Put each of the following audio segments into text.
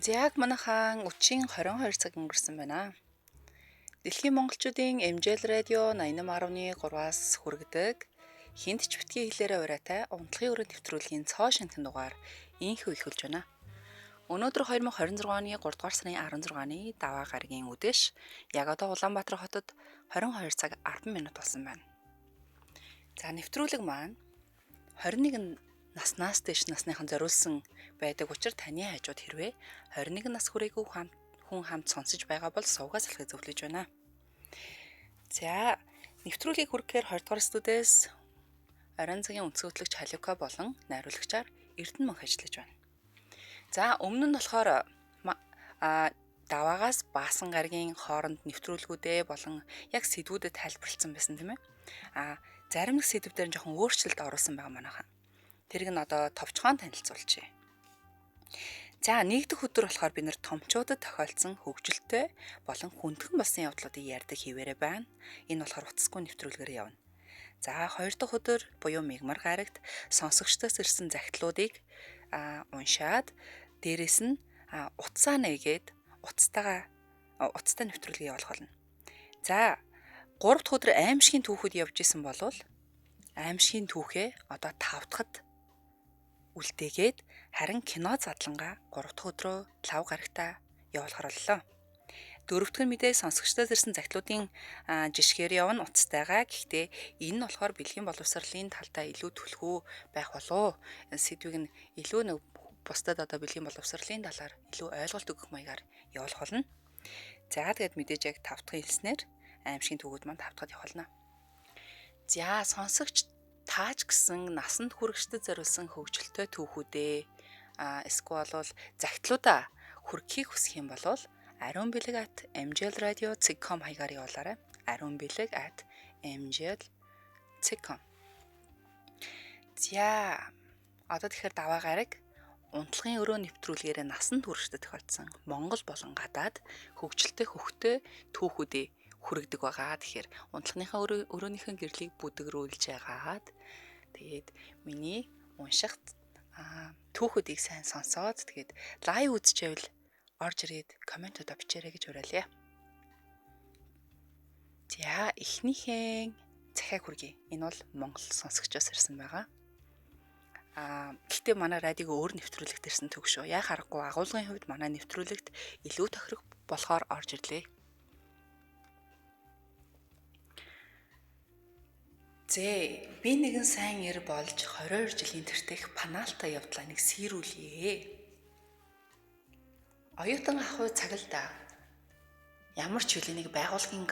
Яг манайхан өчийн 22 цаг өнгөрсөн байна. Дэлхийн монголчуудын MJL радио 88.3-аас хүргэдэг хинт ч битгий хэлээрэ ураатай унтлагын өрөө нэвтрүүлгийн цоо шинхэн дугаар инхүү эхэлж байна. Өнөөдөр 2026 оны 3 дугаар сарын 16-ны даваа гарагийн үдэш яг одоо Улаанбаатар хотод 22 цаг 10 минут болсон байна. За нэвтрүүлэг маань 21 наснаас дэш насныхан зориулсан байдаг учраас таны хажууд хэрвээ 21 нас хүрээгүй хүн хамт сонсож байгаа бол сувгаас салхыг зөвлөж байна. За нэвтрүүлгийг хүргэхээр 20 дугаар студиэс орон цагийн өнцгөөдлөгч Халюка болон найруулагчаар Эрдэнэ мөнх ажиллаж байна. За өмнө нь болохоор даваагаас баасан гарагийн хооронд нэвтрүүлгүүдээ болон яг сэдвүүдэд тайлбарлсан байсан тийм ээ. Зарим нэг сэдвүүдээр жоохон өөрчлөлт оруулсан байгаа манайхан. Тэрийг нь одоо товчхон танилцуулъя. За нэгдүгээр өдөр болохоор бид нэр томчуудад тохиолдсон хөгжилтэй болон хүндхэн болсон явдлуудыг ярьдаг хിവэрэ байна. Энэ болохоор утасгүй нэвтрүүлгээр явна. За хоёр дахь өдөр буюу мигмар гарагт сонсогчдоос ирсэн захидлуудыг уншаад дээрэс нь утсаа нээгээд уцтай нэвтрүүлгийг явуулах болно. За 3 дахь өдөр аимшигын түүхэд явж исэн болвол аимшигын түүхээ одоо 5 дахьд үлдээгээд харин кино задлангаа 3 дахь өдрөө лав гарагтаа явуулахар боллоо. 4 дахь нь мэдээ сонсогчдоос ирсэн захидлуудын жишгээр явна уцтайгаа. Гэхдээ энэ нь болохоор бэлгийн боловсролын талдаа илүү түлхүү байх болов. Сэдвийг нь илүү нэг бусдад одоо бэлгийн боловсролын талаар илүү ойлголт өгөх маягаар явуулах болно. За тэгээд мэдээж яг 5 дахь хэлснээр аимшигын түүхүүд маань 5 дахьд явуулна. За сонсогч тааж гисэн насанд хүрэгчдэд зориулсан хөгжилтэй түүхүүдээ эсвэл бол захидлуудаа хүргэхийг хүсэх юм бол Ариун бэлэг @mjlradio.com хаягаар явуулаарай. Ариун бэлэг @mjl.com. За одоо тэгэхээр даваа гараг унтлагын өрөө нэвтрүүлгээрээ насанд хүрэгчдэд тохиолдсон Монгол болон гадаад хөгжилтэй хөхтэй түүхүүдээ хүргэдэг байгаа. Тэгэхээр унтлагынхаа өрөөнийхөө гэрлийг бүдгрүүлж яагаад тэгээд миний уншихт түүхүүдийг сайн сонсоод тэгээд лайв үзчихвэл орж ирээд комментууд бичээрэй гэж уриалъя. За эхнийхэн захиаг хүргэе. Энэ бол Монгол сонсогчоос ирсэн байгаа. Гэхдээ манай радиог өөр нэвтрүүлэгт ирсэн түүх шүү. Яг харахгүй агуулгын хувьд манай нэвтрүүлэгт илүү тохирох болохоор орж ирлээ. Би нэгэн сайн ир болж 22 жилийн тэртех панаалтай явдлаа нэг сэрүүлье. Оюутан ахуй цагалда ямар ч үлийн нэг байгууллагын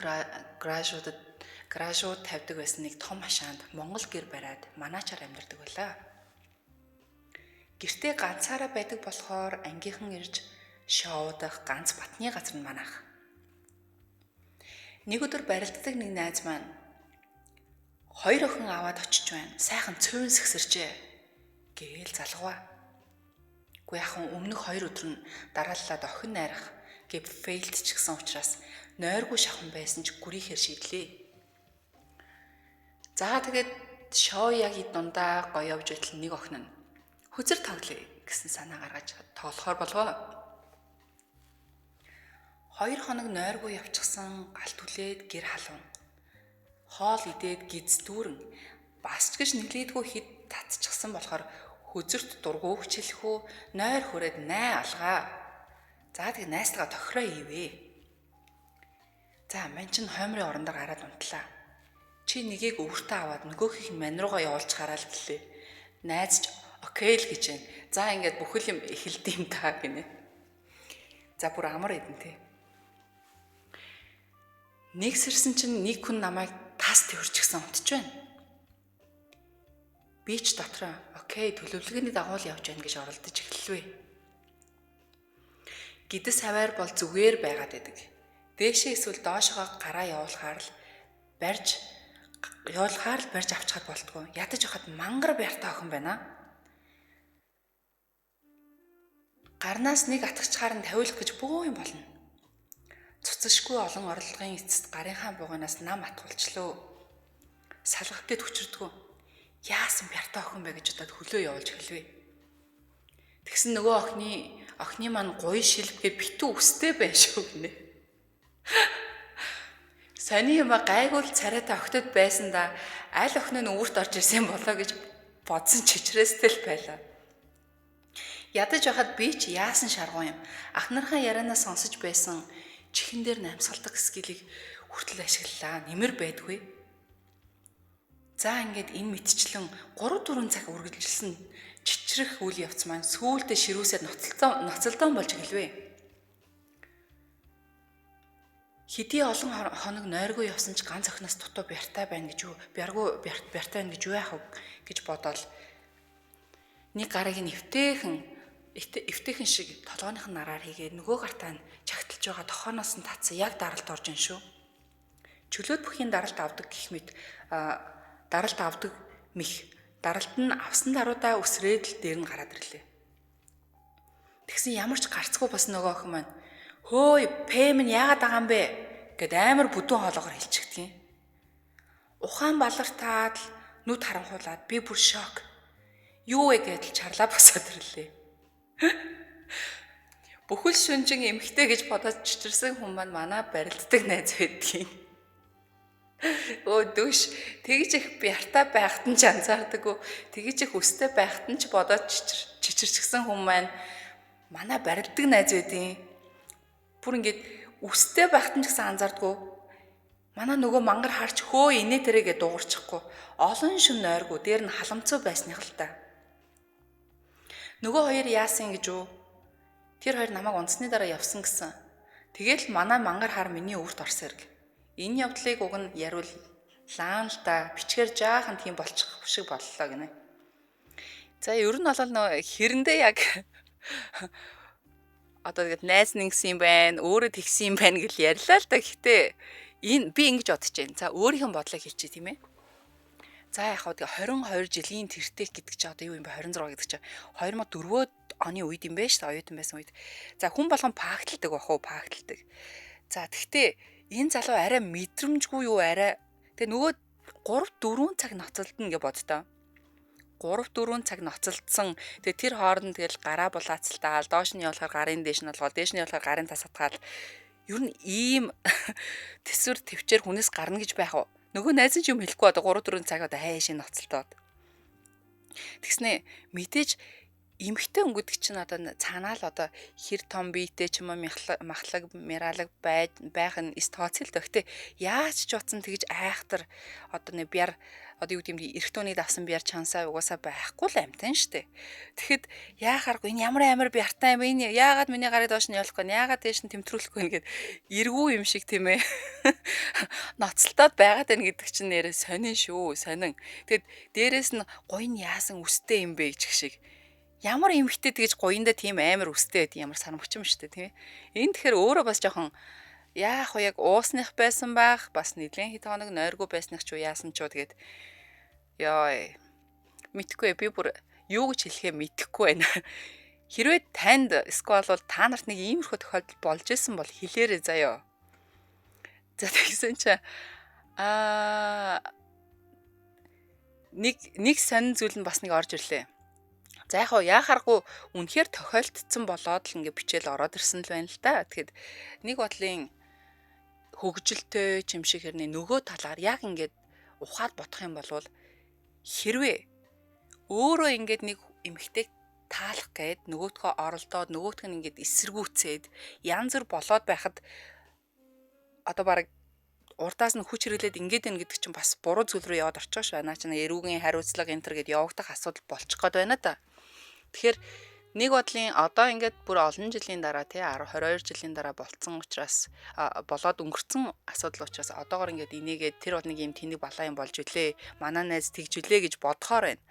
гаражууд тавьдаг байсан нэг том хашаанд Монгол гэр бариад манаачаар амьдардаг байлаа. Гэртээ ганцаараа байдаг болохоор ангийнхан ирж шоудах ганц батны газар нь манайх. Нэг өдөр барилддаг нэг найз маань 2 охин аваад очиж байна. Сайхан цөөн сэгсэрчээ гээл залгаваа. Гэхдээ яхан өмнөх 2 өдөр нь дарааллаад охин найрах гэв фейлд ч гэсэн учраас нойргүй шахан байсан ч гүрийхээр шийдлээ. За тэгээд шоу яг дундаа гоё явж байтал нэг охин нь хүзэр тоглоё гэсэн санаа гаргаж тоглохоор болвоо. 2 хоног нойргүй явчихсан галт хүлээд гэр халуун. Хоол идээд гиз дүүрэн бас ч гэж нэглээдгүй хэд татчихсан болохоор хүзэрт дургуу хичээлэх үү нойр хүрээд най алгаа. За тэгээ найстайгаа тохироо хийвээ. За мань чин хоймрын орондоо гараад унтлаа. Чи нэгийг өвөртөө аваад нөгөөхийг мань руугаа явуулж гараал гэлээ. Найз ч окей л гэж байна. За ингээд бүхэл юм эхэлдэм та гинэ. За бүр амар идэн тэ. Нэг сэрсэн чинь нэг хүн намайг тас тэрчгсэн унтж байна. Би ч дотроо окей төлөвлөгөөний дагуу л явж байна гэж оролдож эхэлвэ. Гидэс хаваар бол зүгээр байгаад байдаг. Дээшээ эсвэл доошоо гараа явуулахаар л барьж авчихад болтгоо. Ядаж явахад мангар баяртай охин байна. Гарнаас нэг атгачаар нь тавиулах гэж бөө юм болно. Цуцшгүй олон орлогын эцэст гарынхаа бугаас нам атгуулчлаа. Салгах гээд хүчрдгүү. Яасан баяртай охин бэ гэж удаад хөлөө явуулж эхэлвэ. Тэгсэн нөгөө охины маань гоё шилбгээ битүү өстэй байна шүү гинэ. Сони юм гайгүй л царайтай охтод байсандаа аль охин нь өвөрт орж ирсэн болоо гэж бодсон чичрээстэй л байлаа. Ядаж байхад би ч яасан шаргуу юм. Ах нархаа ярианаас сонсож байсан чихэн дээр намсгалдаг скилийг хүртэл ашиглалаа. Нэмэр байдгүй. За ингээд энэ мэтчлэн 3-4 цаг үргэлжилсэн чичрэх үйл явц маань сүүлдээ ширүүсээр ноцолдоон болж гэлвэ. Хэдий олон хоног нойргүй явсан ч ганц охиноос дутуу бяртай байна гэж юу? Бяртай байна гэж юу яах вэ гэж бодоод нэг гарыг нь эвтэйхэн шиг толгойнх нь нараар хийгээд нөгөө гартаа нь чагталж байгаа тохооноос нь татсан яг даралт орж ин шүү. Чөлөөт бүхийн даралт авдаг гэх мэт даралт авдаг мих даралт нь авсан даруйдаа үсрээд л дээр нь гараад ирлээ. Тэгсэн ямар ч гарцгүй бас нөгөө охин маань хөөе, пэм нь яагаад байгаа юм бэ гэд амар бүдүүн хоолоогоор хэлчихдэг юм. Ухаан балартаад нүд харанхуулаад би бүр шок. Юу вэ гэдэл чарлаа босоод ирлээ. Бүхэл шүнжин эмхтэй гэж бодож чичирсэн хүн маань манай барилддаг найз байдгийн. Өө дүүш тэгж их бяртай байхад нь ч анзаардаггүй. Тэгж их өстэй байхад нь ч бодоод чичирчихсэн хүн маань манай барилддаг найз байдгийн. Бүр ингээд үстэй байхад нь ч гэсэн анзаардаггүй. Манай нөгөө мангар харч хөө инээ тэрэгээ дуугарчихгүй. Олон шүн нойргүй дээр нь халамцуу байсных л та. Нөгөө хоёр яасан гэж үү? Тэр хоёр намайг унтсны дараа явсан гэсэн. Тэгэл манай мангар хар миний өвөрт орсон хэрэг. Энэ явдлыг уг нь ярууллаа л да. Бичгээр жаахан тийм болчих шиг боллоо гинэ. За ер нь бол нөө хэрэндээ яг одоо тэгээд найз нэгсэн юм байна, өөрөө тэгсэн юм байна гэл ярьлаа л да. Гэхдээ би ингэж бодож байна. За өөрийнх нь бодлыг хэлчихье тийм ээ. За яг хаа тэгээ 22 жилийн тэртех гэдэг чинь одоо юу юм бэ? 26 гэдэг чинь 2004 оны үед юм байна шүү дээ. Оюутан байсан үед. За хүн болгон пакталдаг бах уу? Пакталдаг. За тэгтээ энэ залуу арай мэдрэмжгүй юу арай. Тэгээ нөгөө 3-4 цаг ноцолдно гэж боддоо. 3-4 цаг ноцолдсон. Тэгээ тэр хооронд тэгэл гараа булаацалтаал, доош нь явахаар гарын дээш нь болгоо, дээш нь явахаар гарын тасатгаал. Ер нь ийм төсвөр төвчээр хүнээс гарна гэж байх уу? Нөгөө найз нь ч юм хэлэхгүй одоо 3-4 цаг одоо хайш ноцолдоод. Тэгснэ мэдээж эмхтэй өнгөдөг чинь одоо цаанаа л одоо хэр том биетэй ч юм уу махлаг мэралаг байх нь тооцол тоо. Гэтэ яаж ч утсан тэгж айхтар одоо нэг бяр одоо юу гэдэм эрх тооны давсан бяр чансаа угаасаа байхгүй л амтан штэ. Тэгэхэд яахааргүй энэ ямар бяртай юм бэ? Энэ яагаад миний гарыг доош нь явуулахгүй нь яагаад дээш нь тэмтрүүлэхгүй нэгэд эргүү юм шиг тийм ээ. Ноцолтоод байгаад байна гэдэг чинь нэрээ сонин шүү, сонин. Тэгэд дээрэс нь гоё нь яасан үстэй юм бэ гэх шиг. Ямар эмхтэй тэгж гоёнда тийм амар үстэй байд ямар сармөгчм штэ тийм ээ. Энэ тэгэхээр өөрөө бас жоохон яах вэ яг уусных байсан байх бас нэлээд хэд хоног нойргүй байсных ч яасан ч тэгээд ёо мэдхгүй би бүр юу гэж хэлэхээ мэдэхгүй байна. Хэрвээ танд эсвэл бол та нарт нэг иймэрхүү тохиолдол болж исэн бол хэлээрэй заяа. За тэгсэн чи нэг сонин зүйл нь бас нэг орж ирлээ. За яхааргүй үнэхээр тохиолдсон болоод л ингээ бичээл ороод ирсэн л байна л да. Тэгэхэд нэг бодлын хөгжилтэй юм шиг хэрнээ нөгөө талаар яг ингээд ухаад бодох юм бол хэрвээ өөрөө ингээд нэг эмэгтэйг таалах гээд нөгөөдгөө оролдоод нөгөөдг нь ингээд эсэргүүцээд янз бүр болоод байхад одоо баг урдаас нь хүч хэрэглээд ингээд байна гэдэг чинь бас буруу зүйл рүү яваад орчих шүү. Наа чинь эрүүгийн хариуцлага энэ төр гэд явагдах асуудал болчих гээд байна да. Тэгэхээр нэг бодлын одоо ингээд бүр олон жилийн дараа тий 22 жилийн дараа болцсон учраас болоод өнгөрцөн асуудал учраас одоогор ингээд инээгээд тэр бол нэг юм тэнэг балаа юм болж үлээ. Манай найз тэгжүүлээ гэж бодохоор байна.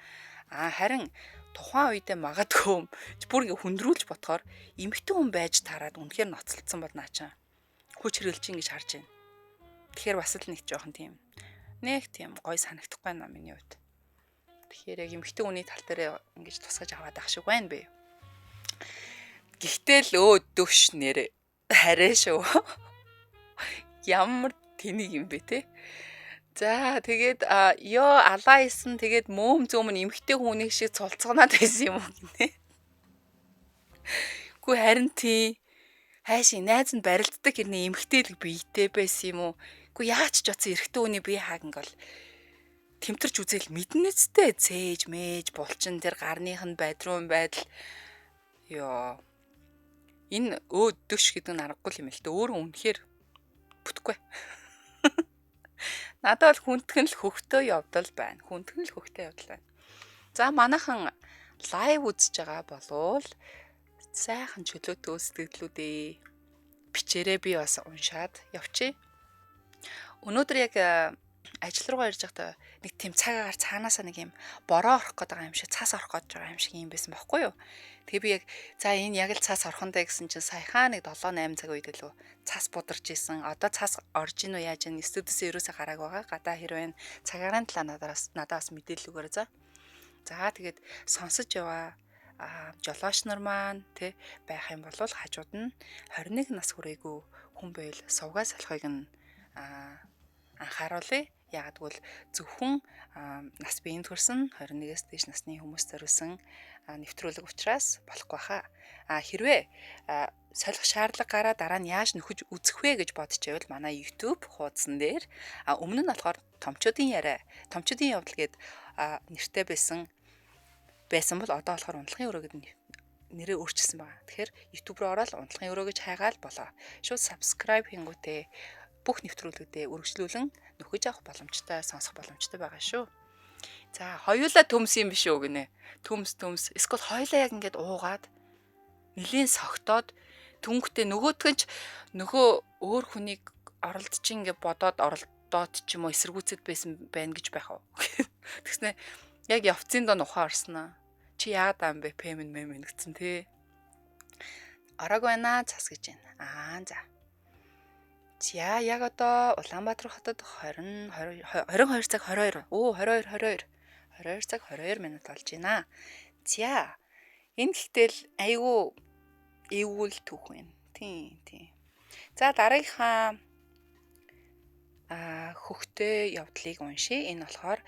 Харин тухайн үедээ магадгүй бүр ингээд хүндрүүлж бодохоор эмэгтэй хүн байж тараад үнэхээр ноцолцсон бол наачаа хүч хэрэглэж ин гэж харж байна. Тэгэхээр бас л нэг жоохон тийм нэг тийм гой санагдахгүй байна миний хувьд. Тэгэхээр яг эмэгтэй хүний тал дээр ингэж тусгаж аваад ах шиг байна бэ. Гэхдээ л өөдөвш нэрэ хараа шүү. Ямар тэнийг юм бэ те. За тэгээд ёо алаа исэн тэгээд мөөм зөөм нь эмэгтэй хүнийг шиг цулцганаад байсан юм уу гинэ. Гүү харин тий. Хайшин найз нь барилддаг хэрнээ эмхтэйлэг биетэй байсан юм уу? Гүү яач ч оцсон эрэгтэй хүний бие хааг ингээл тэмтэрч үзэл мэднэцтэй цээж мэж булчин тэр гарных нь байдруун байдал ёо энэ өөддөш гэдэг нь аргагүй юм л дээ. Өөрөө үнэхээр бүтггүй. Надад бол хүндхэн л хөхтөө явдал байна. Хүндхэн л хөхтөө явдал байна. За манайхан лайв үзэж байгаа болвол сайхан чөлөөтэй сэтгэлдлүүдээ бичээрээ би бас уншаад явчих. Өнөөдөр яг ажил руугаа ирж байхдаа нэг тийм цагаагаар цаанаасаа нэг юм бороо орох гээд байгаа юм шиг цаас орох гээд байгаа юм шиг юм байсан байхгүй юу? Тэгээ би яг за энэ яг л цаас орхондоо гэсэн чинь саяхаа нэг 7-8 цаг үед лөө цаас бударч исэн. Одоо цаас орж ийн үү яаж ийн студиэс ерөөсө гарааг байгаа. Гадаа хэрвээ цагаарын талаа надаас мэдээлэл өгөөрэй за. За тэгээд сонсож яваа жолооч нар маань тэ байх юм бол хажууд нь 21 нас хүрээгүй хүн байл сувгаа салахыг нь анхааруулъя. Яг гэвэл зөвхөн нас биеийн төрсөн 21-с дээш насны хүмүүс зориулсан нэвтрүүлэг учраас болохгүй хаа. Хэрвээ солих шаардлага гараа дараа нь яаж нөхөж үзэх вэ гэж бодчихвэл манай YouTube хуудсан дээр өмнө нь болохоор томчуудын яриа, томчуудын явдал гээд нэртэй байсан бол одоо болохоор унтлагын өрөө гэдэг нэрээ өөрчилсөн байна. Тэгэхээр YouTube руу ороод унтлагын өрөө гэж хайгаал болоо. Шууд subscribe хийнгүүтээ бүх нэвтрүүлгүүдээ үргэлжлүүлэн нөхөж авах боломжтой, сонсох боломжтой байгаа шүү. За, хоёулаа төмс юм биш үү гинэ. Төмс. Эсвэл хоёулаа яг ингээд уугаад нэлийн согтоод түнхтэй нөгөөтгөнч нөгөө өөр хүнийг оролдож ингээд бодоод оролдоод ч юм уу эсэргүүцэд байсан байна гэж байх уу. Тэгснэ яг явцын дон ухаан орсноо. Чи яагаад аам бэ? Пэмэн гэсэн тий. Орог байна цас гэж байна. За. За яг одоо Улаанбаатар хотод 22 цаг 22. 22 цаг 22 минут болж байна. За. Энэ гэхдээ л айгүй эвгүй түүх байна. Тийм. За дараагийнхаа хөхтэй явдлыг уншия. Энэ болохоор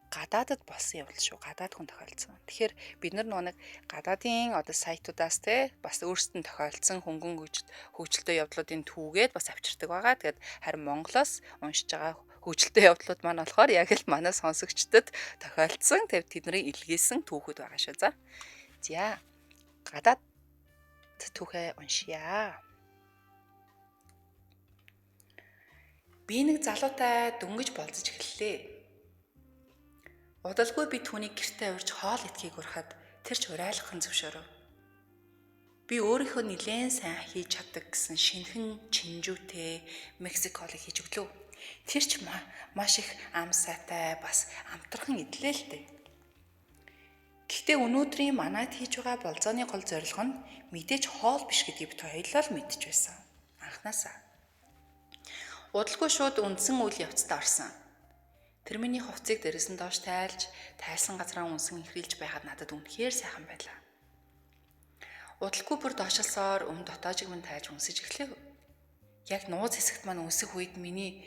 гадаадд болсон явдал шүү. Гадаад хүн тохиолдсон. Тэгэхээр бид нар нэг гадаадын одоо сайтуудаас те бас өөрсдөд нь тохиолдсон хөнгөн хөгжилтэй явдлуудын түүгээд бас авчирдаг байгаа. Тэгээд харин Монголоос уншиж байгаа хөгжилтэй явдлууд маань болохоор яг л манай сонсогчдод тохиолдсон. Тэгээд тэдний илгээсэн түүхүүд байгаа шүү. За гадаад түүхээ уншия. Би нэг залуутай дөнгөж болцож эхэллээ. Удалгүй би түүнийг гэртээ урьж хоол идэхийг урахад тэр ч урайлахын зөвшөөрөв. Би өөрийнхөө нэлээд сайн хийж чаддаг гэсэн шинэхэн чинжүүтэй Мексиколыг хийж өглөө. Тэр ч маш их ам сайтай бас амтрхан идлээ л дээ. Гэхдээ өнөөдрийн манайд хийж байгаа болзооны гол зорилго нь мэдээж хоол биш гэдгийг бид хоёулаа л мэдж байсан. Анханасаа. Удалгүй шууд үндсэн үйл явцад орсон. Тэр миний хувцсыг дээрээс нь доош тайлсан газраа үнсэн ихрилж байхад надад үнэхээр сайхан байлаа. Удалгүй бүр доошлосоор дотоожиг минь тайлж үнсэж эхлэв. Яг нууц хэсэгт маань үнсэх үед миний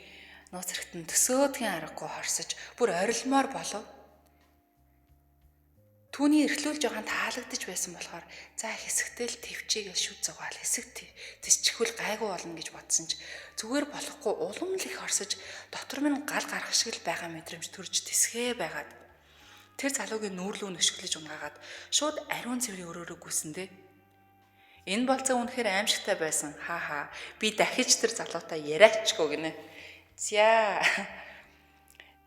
нууц хэрэгт нь төсөөдгийн аргагүй хорсож бүр орилмоор болов. Түүний эрхлүүлж байгаа таалагдж байсан болохоор за хэсэгтэй л төвчийг шүд зугаал хэсэг тисчихвэл гайгүй болно гэж бодсон ч зүгээр болохгүй улам л их орсож дотор минь гал гарах шиг л байгаа мэдрэмж төрж тисгээ байгаад тэр залуугийн нүүрлүү нөшгөлж унгаагаад шууд ариун цэврийн өрөөрөө гүйсэндээ энэ болцоо үнэхээр аимшигтай байсан би дахиж тэр залуутай яриачгүй гинэ.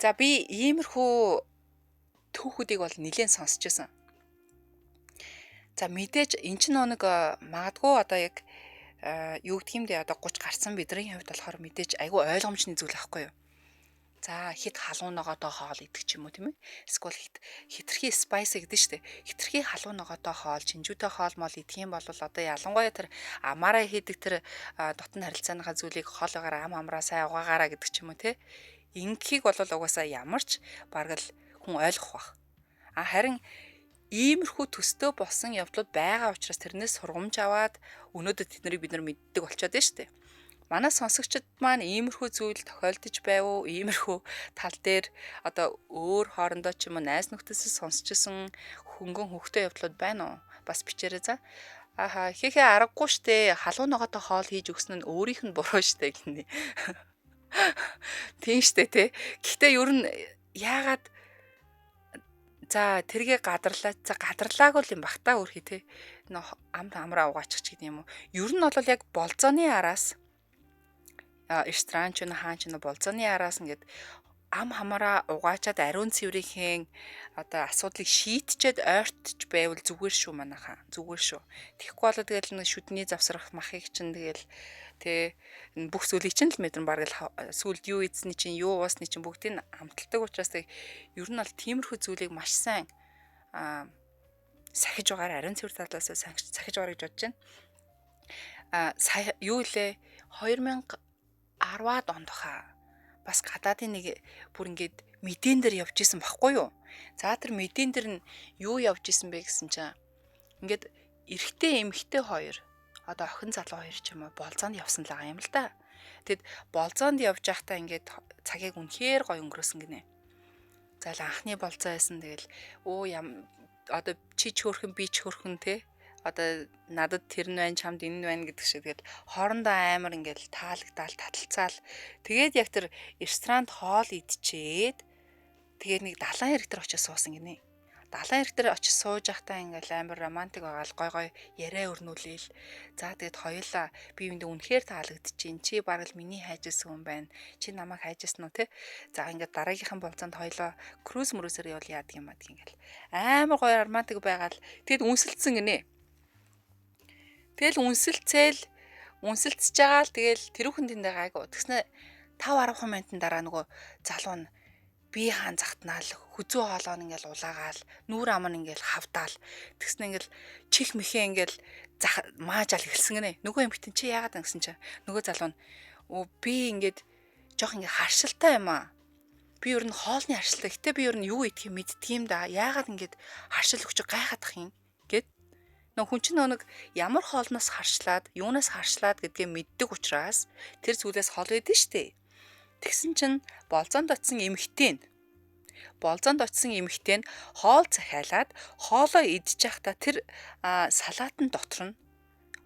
За би иймэрхүү түүхүүдийг бол нэлээд сонсч байсан. За мэдээж эн чинь нэг магадгүй одоо яг юу гэх юм бэ одоо 30 гарсан бидний хувьд болохоор мэдээж айгүй ойлгомжны зүйл байхгүй юу. За хит халуун ногоодоо хоол идэх ч юм уу тийм ээ. Эсвэл хитрхи спайси гэдэг нь шүү дээ. Хитрхи халуун ногоодоо хоол, чинжүүтэй хоол мол идэх юм бол одоо ялангуяа тэр амаараа хийдэг тэр дотн харилцааныхаа зүйлийг хоолоогоор амраа сайн угаагаараа гэдэг ч юм уу тийм. Ингэхийг бол угаасаа ямарч бараг л хүн ойлгох бах. Харин иймэрхүү төстэй болсон явдлууд байгаа учраас тэрнээс сургамж аваад өнөөдөр тэднийг бид нар мэддэг болчиход байна шүү дээ. Манай сонсогчид маань иймэрхүү зүйл тохиолдож байв уу? Иймэрхүү тал дээр одоо өөр хоорондоо ч юм уу найз нөхдөсөө сонсчихсан хөнгөн хөвгтэй явдлууд байна уу? Бас бичээрэй за. Ааха хийхээ аргагүй штэ. Халуун ногоотой хоол хийж өгсөн нь өөрийнх нь буруу штэ гинэ. Тийм штэ те. Гэхдээ ер нь яагаад за тэргээ гадарлаа. За гадарлаагүй л юм бах та өөрхий те. Нөө амраа угаачих ч гэдэг юм уу. Ер нь бол яг болзооны араас ресторан ч хаан ч болзооны араас ингээд ам хамаараа угаачаад ариун цэврийнхэн одоо асуудлыг шийдчихэд ойртож байвал зүгээр шүү манайхаа. Зүгээр шүү. Тэгэхгүй болоо тэгэл нэг шүдний завсрах махыг чинь тэгэл тэ бүх зүйлийг чинь л мэдэн баг л сүлд юу эзний чинь юу уусны чинь бүгдийг амталдаг учраас ер нь бол тиймэрхүү зүйлийг маш сайн сахиж байгаа ариун цэвэр талаас сахиж байгаа гэж бодож байна. Юу илээ 2010-ад онд хаа бас гадаадын нэг бүр ингээд мэдэн дээр явж исэн баггүй юу. За тэр мэдэн дээр нь юу явж исэн бэ гэсэн чинь ингээд эрэгтэй эмэгтэй хоёр одоо охин залуу хоёр ч юм уу болзоонд явсан л байгаа юм л да. Тэгэд болзоонд явж байхдаа ингээд цагийг үнэхээр гоё өнгөрөөсөн гинэ. За л анхны болзоо байсан тэгэл одоо чи ч хөөрхөн би ч хөөрхөн те одоо надад тэр нь байна чамд энэ нь байна гэдэг шиг тэгэл хоорондоо амар ингээл таалагдал таталцаал тэгээд яг тэр ресторанд хоол идчихэд тэгээд нэг далайн хэрэг дээр очиж суусан гинэ. Далайн хэрэг дээр очиж сууж байхдаа ингээл амар романтик байгаал гой гой яриа өрнүүлээл за тэгээд хоёулаа би үүндээ үнэхээр таалагдчихээн чи бараг л миний хайжсэн хүн байна чи намайг хайжсэн үү те за ингээд дараагийнхын болцоонд хоёулаа круз мөрөөсөр явал яадаг юм адг ингээл амар гой романтик байгаал тэгээд үнсэлцсэн гинэ. Тэгэл үнсэлцэж байгаа л тэгэл тэрүүхэн тэндээ гайгүй. Тэгснэ 5-10 минутын дараа нөгөө залуу нь бие хаан захтнаал хүзүү хоолоо ингээл улаагаал нүүр ам нь ингээл хавдаал тэгснэ ингээл чих мэхээ ингээл маажаал эхэлсэн гинэ. Нөгөө эмэгтэй чи яагаад гэсэн чи нөгөө залуу нь би ингээд жоох ингээ харшилтай юм аа. Би ер нь хоолны харшилтай. Гэтэ би ер нь юу идэх юм мэддэг юм да. Яагаад ингээд харшил өгч гайхадах юм гэд нөх хүн чинь нэг ямар хоолноос харшлаад, юунаас харшлаад гэдгээ мэддэг учраас тэр зүйлээс хол өгдөн штэ. Тэгсэн чинь болзоонд очисон эмэгтэй нь хоол захиалаад хоолоо идж байхдаа тэр салаатын дотор нь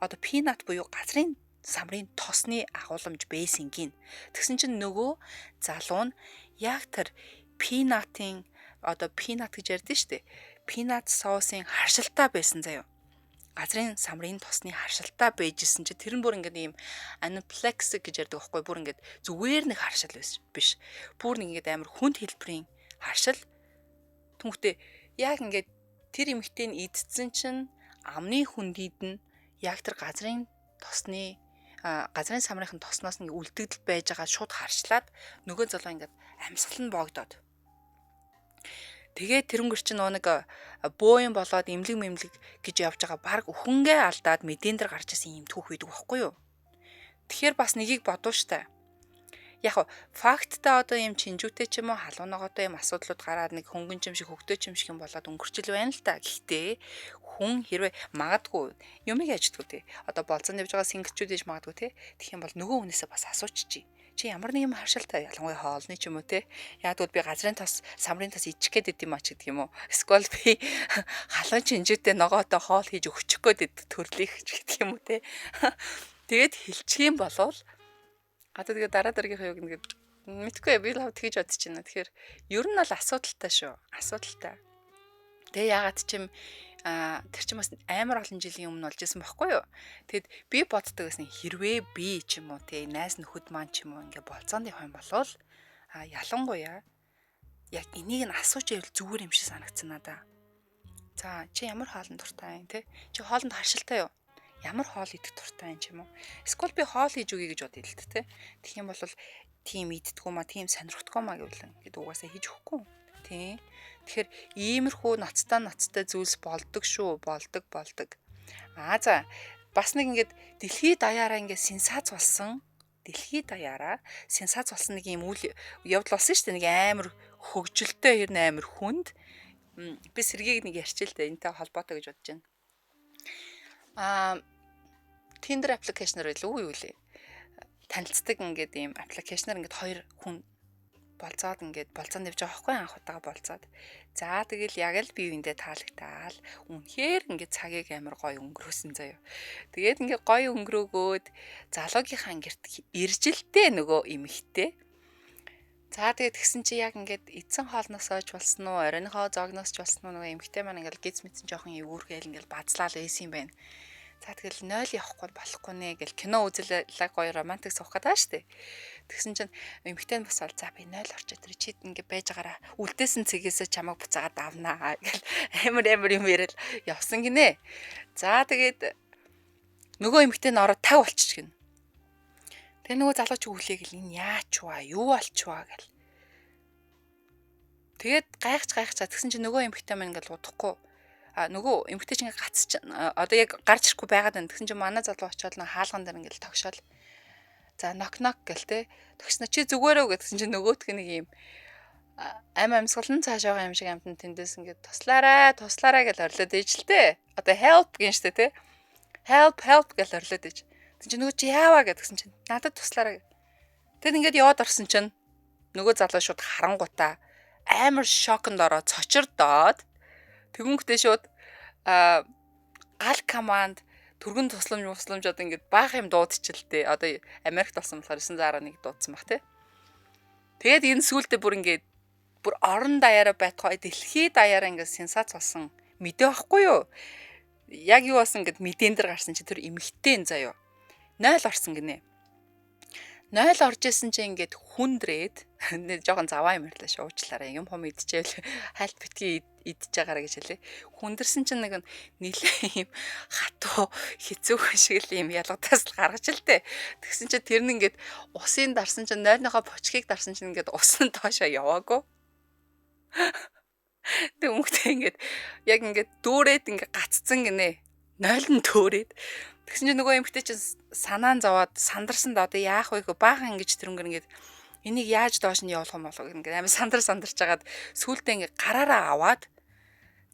одоо пинат буюу газрын самрын тосны агуулмж бейсингийн. Тэгсэн чинь нөгөө залуу нь яг тэр пинатын одоо пинат гэж ярьдэн штэ. Пинат соусын харшилтаа байсан заяа. Газрын самрын тосны харшилтаа байжсэн чи тэр нь бүр ингээд ийм анаплекс гэж ярьдаг байхгүй бүр ингээд зүгээр нэг харшил биш. Бүр нэг ингээд амар хүнд хэлбэрийн харшил. Түнхтэй яг ингээд тэр эмэгтэй нь идсэн чинь амны хүндийд нь яг тэр газрын самрын тосноос нэг үлдэгдэл байж байгаа шууд харшлаад нөгөө залуу ингээд амьсгал нь боогдоод тэгээд тэрнгэр чинь нэг бөөм болоод имлэг гэж явж байгаа баг өхөнгөө алдаад мэдэн дээр гарч исэн юм түүх үйдэг байхгүй юу. Тэгэхээр бас нэгийг бодов штэ. Яг фактта одоо юм чинжүүтэй ч юм уу халуун ногоотой юм асуудлууд гараад нэг хөнгөн ч юм шиг хөвгтэй ч юм шиг юм болоод өнгөрчл байна л та. Гэхдээ хүн хэрвээ магадгүй юмыг аждгүй те. Одоо болцоонд явж байгаа сингчүүд ээж магадгүй те. Тэгэх юм бол нөгөө хүнээсээ бас асууччих. Чи ямар нэг юм харшилтай ялангуяа хоолны ч юм уу те. Яг бол би газрын тос, самрын тос ичих гээд идэм а ч гэдэг юм уу. Эсвэл би халуун чинжүүтэй ногоотой хоол хийж өгчих гээд төрлөх ч гэдэг юм уу те. Тэгээд хэлчих юм болвол одоо тэгээд дараа дараагийнхаа юг ингээд мэдгүй би л тэгж бодож байна. Тэгэхээр ер нь бол асуудалтай шүү. Асуудалтай. Тэгээ ягаад ч юм тэр чинь бас амар олон жилийн өмнө болж исэн байхгүй юу. Тэгэд би боддог гэсэн хэрвээ би ч юм уу те найз нөхөд маань ч юм уу ингээ болцоонд явах юм бол ялангуяа яг энийг нь асууж ивэл зүгээр юм шиг санагдсан надаа. За чи ямар хоолнд дуртай юм те? Чи хоолнд харшилтай юу? Ямар хоол идэх дуртай юм ч юм уу? Эсвэл би хоол хийж өгье гэж бодъё л те. Тэгэх юм бол тийм иддэггүй маа, тийм сонирхдаггүй маа гэвэл ингээд угаасаа хийж өгөхгүй. Тийм. Тэгэхээр иймэрхүү ноцтой зүйлс болдог шүү. Болдог. За бас нэг ингээд дэлхийд даяараа ингээд сенсац болсон нэг юм үйл явдал болсон шүү дээ. Нэг амар хөгжилтэй ер нь амар хүнд. Би сэргийг нэг ярьчих л дээ. Энэтэй холбоотой гэж бодож байна. Tinder аппликейшнэр байлгүй юу лээ. Танилцдаг ингээд ийм аппликейшнэр ингээд хоёр хүн болцоод ингээд болцоо нэвж байгаа байхгүй анх удаага болцоод. За тэгэл яг л бие биендээ таалагтаал үнэхээр ингээд цагийг амар гоё өнгөрөөсөн заяа. Тэгээд ингээд гоё өнгөрөөгөөд залуугийнхаа гэрт иржилтээ нөгөө эмэгтэй. За тэгээд тэгсэн чи яг ингээд эцэн хоолноос ойж болсон уу, оройнхоо зогноос ч болсон уу нөгөө эмэгтэй маань ингээд гиз мэдсэн жоохон эвүүргээл ингээд базлаал байсан юм байна. За тэгэл 0 явахгүй болохгүй нэ гэл кино үзэлээ гоё романтик суух гэдэг штэ. Тэгсэн чинь эмэгтэй нь бас бол за би 0 орчод тэр чи ингээд байж байгаараа үлдээсэн цэгээсээ чамайг буцаагаад авнаа гэл амар юм яриад явсан гинэ. За тэгээд нөгөө эмэгтэй нь ороод 50 болчихгин. Тэгээ нөгөө залуу чи хүлээгэл энэ яач вэ? Юу болчихваа гэл. Тэгээд гайхаж тэгсэн чинь нөгөө эмэгтэй маань ингээд удахгүй нөгөө эмэгтэй чинь гацч одоо яг гарч ирэхгүй байгаад байна. Тэгсэн чинь манай залуу очиод н хаалган дээр ингээд тогшоол. За нок гэл те. Тогшно чи зүгээрөө гэдгсэн чинь нөгөөтг нэг юм амьсгалан цааш байгаа юм шиг амтан тэндээс ингээд туслаарай гэж орлоод ээжлээ. Одоо help гин штэ те. Help гэж орлоод ээж. Тэгсэн чинь нөгөө чи яаваа гэдгсэн чинь надад туслаарай. Тэгэд ингээд яваад орсон чинь нөгөө залуу шууд харангуутаа амар шоконд ороод цочирдоод тэгүнхтэй шууд гал команд түргэн тусламж одоо ингээд баах юм дуудчихлээ. Одоо Америкт болсон болохоор 961 дуудсан баг тий. Тэгээд энэ сүултээ бүр орон даяараа байтугай дэлхийд даяараа ингээд сенсац болсон мэдээ байхгүй юу? Яг юу болсон гэд мэдэн дээр гарсан чи тэр эмэгтэй заяа 0 орсон гинэ. 0 орж исэн чи ингээд хүндрээд жоохон заваа юм ирлээ шуучлаарай. Юм хом идчихэл хальт битгий идчихэж байгаараа гэж хэлээ. Хүндэрсэн чинь нэг нилээ юм хатуу хэцүүхэн шиг л юм ялгатаас л гаргаж л тээ. Тэгсэн чи тэр нь ингээд усын дарсан чинь 0-ныхоо бочгийг дарсан чинь ингээд ус нь доошоо яваагүй. Тэг өмнөдөө ингээд яг ингээд дүүрээд ингээд гаццсан гинэ. 0 нь төөрээд. Тэгсэн чинь нөгөө эмэгтэй чинь санаан зовоод сандарсанд одоо яах вэ гэх баахан ингэж тэрнгээр ингээд энийг яаж доош нь явуулах юм болов ингээд амар сандарч жагаад сүултээ ингээд гараараа аваад